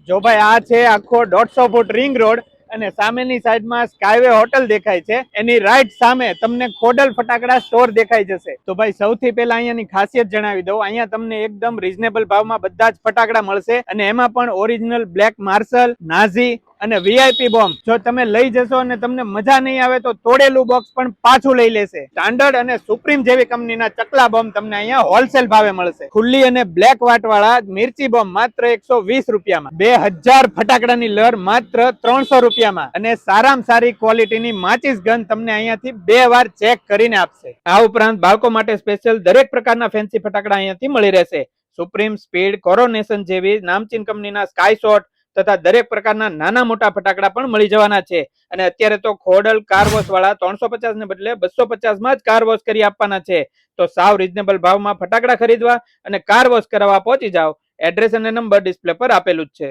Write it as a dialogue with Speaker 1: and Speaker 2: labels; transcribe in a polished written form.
Speaker 1: જો ભાઈ આ છે આખો 150 ફૂટ રિંગ રોડ અને સામેની સાઈડમાં સ્કાયવે હોટલ દેખાય છે. એની રાઈટ સામે તમને ખોડલ ફટાકડા સ્ટોર દેખાઈ જશે. તો ભાઈ સૌથી પહેલા અહીંયાની ખાસિયત જણાવી દઉં. અહીંયા તમને એકદમ રીઝનેબલ ભાવમાં બધા જ ફટાકડા મળશે અને એમાં પણ ઓરિજિનલ બ્લેક માર્શલ, નાઝી અને વીઆઈપી બોમ્બ જો તમે લઈ જશો અને તમને મજા નહીં આવે તો તોડેલું બોક્સ પણ પાછું લઈ લેશે. સ્ટાન્ડર્ડ અને સુપ્રીમ જેવી કંપનીના ચકલા બોમ્બ તમને અહીંયા હોલસેલ ભાવે મળશે. ખુલ્લી અને બ્લેક વાટ વાળા મિર્ચી બોમ્બ માત્ર 120 રૂપિયામાં, 2000 ફટાકડાની લર માત્ર 300 રૂપિયામાં અને સારામાં સારી ક્વોલિટીની માચીસ ગન તમને અહીંયાથી 2 વાર ચેક કરીને આપશે. આ ઉપરાંત બાળકો માટે સ્પેશિયલ દરેક પ્રકારના ફેન્સી ફટાકડા અહીંયાથી મળી રહેશે. સુપ્રીમ, સ્પીડ, કોરોનેશન જેવી નામચીન કંપનીના સ્કાય શોટ તથા દરેક પ્રકારના નાના મોટા ફટાકડા પણ મળી જવાના છે. અને અત્યારે તો ખોડલ કાર વોશ વાળા 350 ને બદલે 250 માં જ કાર વોશ કરી આપવાના છે. તો સાવ રીઝનેબલ ભાવમાં ફટાકડા ખરીદવા અને કાર વોશ કરાવવા પહોંચી જાઓ. એડ્રેસ અને નંબર ડિસ્પ્લે પર આપેલું જ છે.